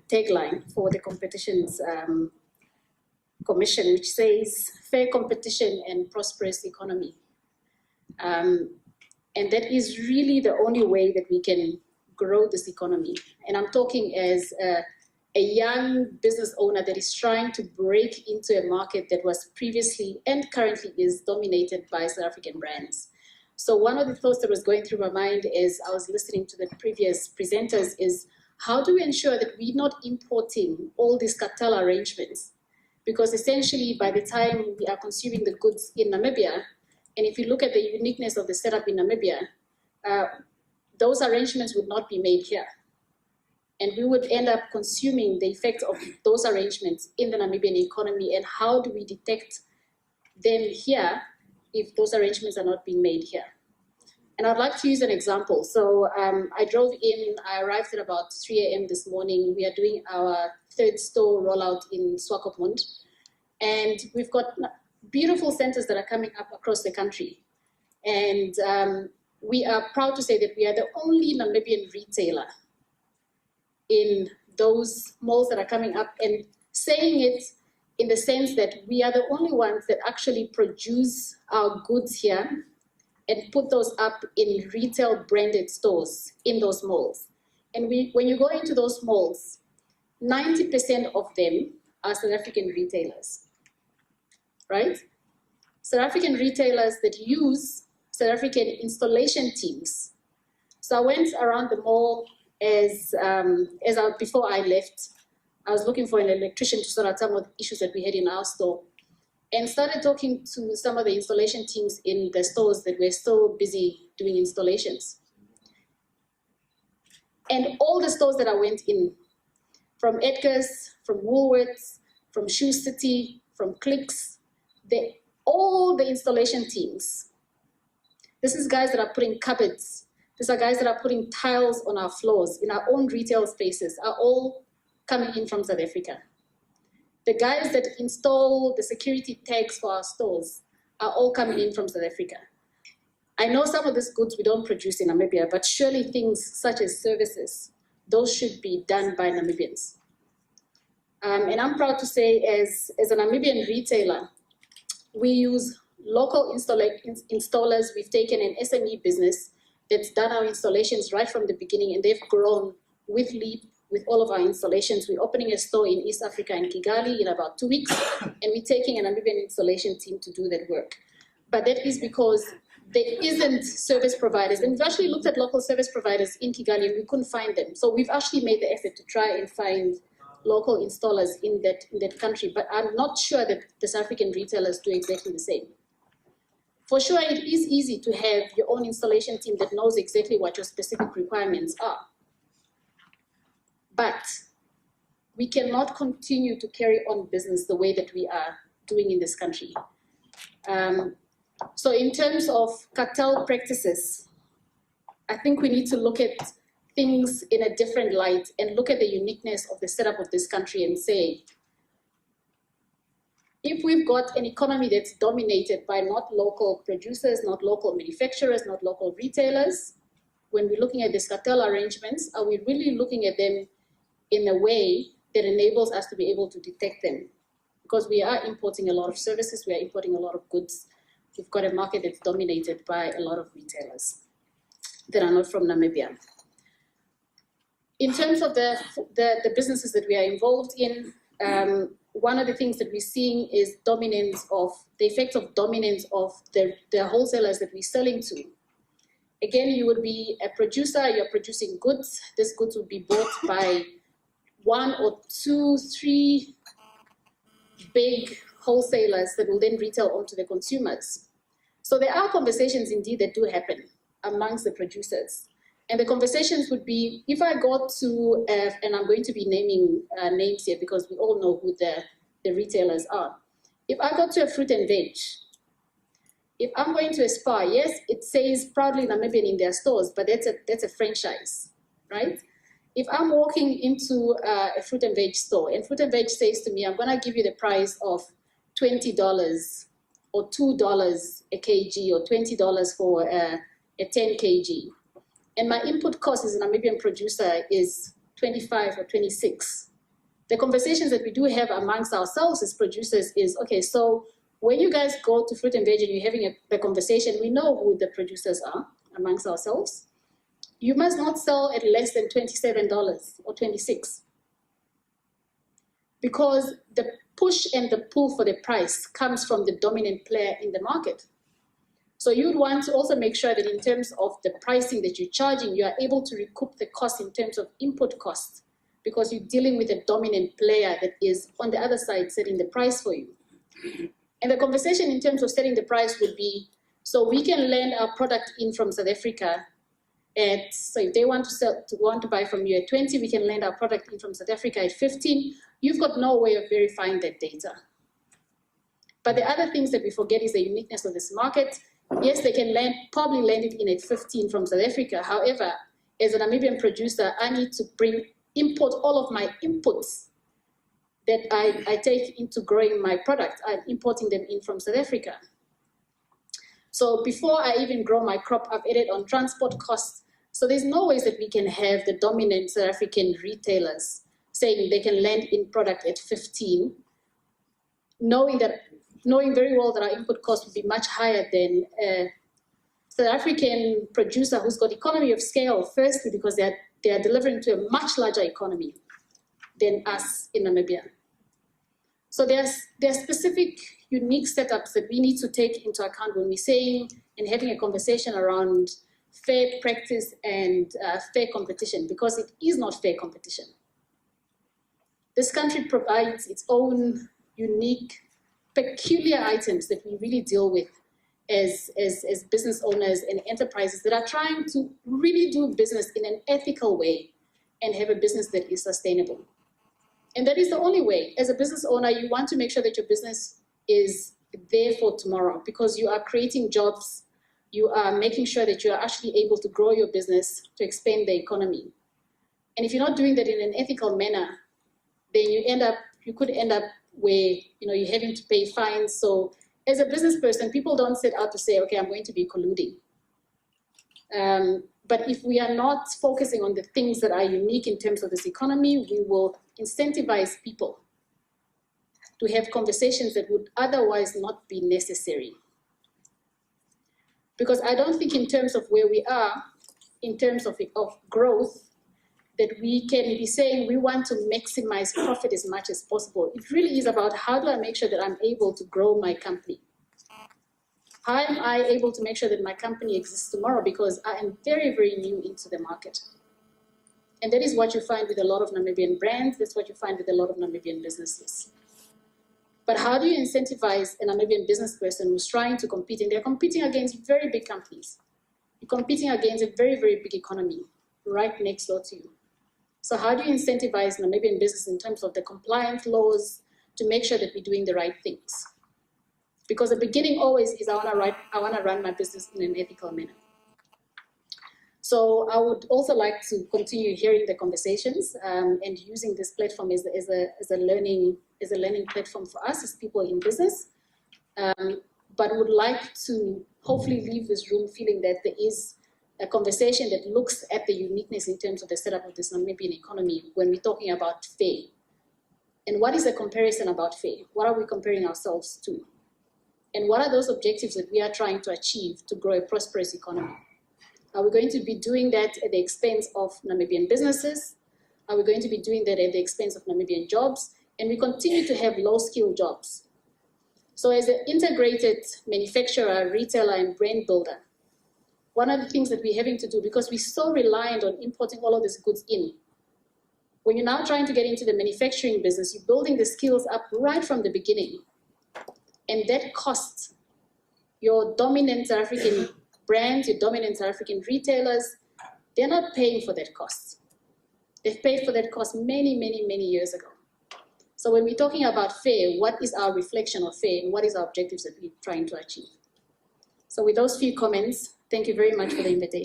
tagline for the competitions commission, which says fair competition and prosperous economy. And that is really the only way that we can grow this economy. And I'm talking as a young business owner that is trying to break into a market that was previously and currently is dominated by South African brands. So one of the thoughts that was going through my mind as I was listening to the previous presenters is, how do we ensure that we're not importing all these cartel arrangements? Because essentially, by the time we are consuming the goods in Namibia, and if you look at the uniqueness of the setup in Namibia, those arrangements would not be made here. And we would end up consuming the effect of those arrangements in the Namibian economy. And how do we detect them here if those arrangements are not being made here? And I'd like to use an example. So I drove in, I arrived at about 3 a.m. this morning. We are doing our 3rd store rollout in Swakopmund. And we've got beautiful centers that are coming up across the country. And we are proud to say that we are the only Namibian retailer in those malls that are coming up, and saying it in the sense that we are the only ones that actually produce our goods here and put those up in retail branded stores in those malls. And when you go into those malls, 90% of them are South African retailers, right? South African retailers that use South African installation teams. So I went around the mall before I left. I was looking for an electrician to sort out some of the issues that we had in our store, and started talking to some of the installation teams in the stores that were still busy doing installations. And all the stores that I went in, from Edgar's, from Woolworths, from Shoe City, from Clicks, all the installation teams, this is guys that are putting cupboards, these are guys that are putting tiles on our floors in our own retail spaces, are all coming in from South Africa. The guys that install the security tags for our stores are all coming in from South Africa. I know some of these goods we don't produce in Namibia, but surely things such as services, those should be done by Namibians. And I'm proud to say, as a Namibian retailer, we use local installers. We've taken an SME business that's done our installations right from the beginning, and they've grown with leap with all of our installations. We're opening a store in East Africa in Kigali in about 2 weeks, and we're taking a Namibian installation team to do that work. But that is because there isn't service providers. And we've actually looked at local service providers in Kigali, and we couldn't find them. So we've actually made the effort to try and find local installers in that country. But I'm not sure that the South African retailers do exactly the same. For sure, it is easy to have your own installation team that knows exactly what your specific requirements are. But we cannot continue to carry on business the way that we are doing in this country. So in terms of cartel practices, I think we need to look at things in a different light and look at the uniqueness of the setup of this country and say, if we've got an economy that's dominated by not local producers, not local manufacturers, not local retailers, when we're looking at these cartel arrangements, are we really looking at them in a way that enables us to be able to detect them? Because we are importing a lot of services, we are importing a lot of goods. We've got a market that's dominated by a lot of retailers that are not from Namibia. In terms of the businesses that we are involved in, one of the things that we're seeing is the effect of dominance of the wholesalers that we're selling to. Again, you would be a producer, you're producing goods. These goods would be bought by 1 or 2, 3 big wholesalers that will then retail onto the consumers. So there are conversations indeed that do happen amongst the producers. And the conversations would be, if I go to, and I'm going to be naming names here because we all know who the retailers are. If I go to a fruit and veg, if I'm going to a Spar, yes, it says proudly Namibian in their stores, but that's a franchise, right? If I'm walking into a fruit and veg store, and fruit and veg says to me, I'm going to give you the price of $20 or $2 a kg or $20 for a 10 kg. And my input cost as a Namibian producer is 25 or 26. The conversations that we do have amongst ourselves as producers is, okay, so when you guys go to fruit and veg and you're having the conversation, we know who the producers are amongst ourselves. You must not sell at less than $27 or $26. Because the push and the pull for the price comes from the dominant player in the market. So you'd want to also make sure that in terms of the pricing that you're charging, you are able to recoup the cost in terms of input costs, because you're dealing with a dominant player that is on the other side setting the price for you. And the conversation in terms of setting the price would be, so we can land our product in from South Africa at, so if they want to buy from you at 20, we can land our product in from South Africa at 15. You've got no way of verifying that data. But the other things that we forget is the uniqueness of this market. Yes, they can probably land it in at 15 from South Africa. However, as a Namibian producer, I need to import all of my inputs that I take into growing my product. I'm importing them in from South Africa. So before I even grow my crop, I've added on transport costs. So there's no ways that we can have the dominant South African retailers saying they can land in product at 15, knowing very well that our input cost would be much higher than a South African producer who's got economy of scale, firstly because they are delivering to a much larger economy than us in Namibia. So there are specific, unique setups that we need to take into account when we're saying and having a conversation around fair practice and fair competition, because it is not fair competition. This country provides its own unique, peculiar items that we really deal with as business owners and enterprises that are trying to really do business in an ethical way and have a business that is sustainable. And that is the only way. As a business owner, you want to make sure that your business is there for tomorrow, because you are creating jobs, you are making sure that you are actually able to grow your business to expand the economy. And if you're not doing that in an ethical manner, then you could end up where you're having to pay fines. So as a business person, people don't set out to say, okay, I'm going to be colluding. But if we are not focusing on the things that are unique in terms of this economy, we will incentivize people to have conversations that would otherwise not be necessary. Because I don't think in terms of where we are, in terms of growth, that we can be saying we want to maximize profit as much as possible. It really is about how do I make sure that I'm able to grow my company? How am I able to make sure that my company exists tomorrow? Because I am very, very new into the market. And that is what you find with a lot of Namibian brands. That's what you find with a lot of Namibian businesses. But how do you incentivize a Namibian business person who's trying to compete? And they're competing against very big companies. You're competing against a very, very big economy right next door to you. So how do you incentivize Namibian business in terms of the compliance laws to make sure that we're doing the right things? Because the beginning always is I want to run my business in an ethical manner. So I would also like to continue hearing the conversations and using this platform as a learning platform for us as people in business. But would like to hopefully leave this room feeling that there is a conversation that looks at the uniqueness in terms of the setup of this Namibian economy when we're talking about fair. And what is the comparison about fair? What are we comparing ourselves to? And what are those objectives that we are trying to achieve to grow a prosperous economy? Are we going to be doing that at the expense of Namibian businesses? Are we going to be doing that at the expense of Namibian jobs? And we continue to have low-skilled jobs. So as an integrated manufacturer, retailer, and brand builder, one of the things that we're having to do, because we're so reliant on importing all of these goods in, when you're now trying to get into the manufacturing business, you're building the skills up right from the beginning. And that costs your dominant South African brands, your dominant South African retailers, they're not paying for that cost. They've paid for that cost many, many, many years ago. So when we're talking about fair, what is our reflection of fair and what is our objectives that we're trying to achieve? So with those few comments, thank you very much for the invitation.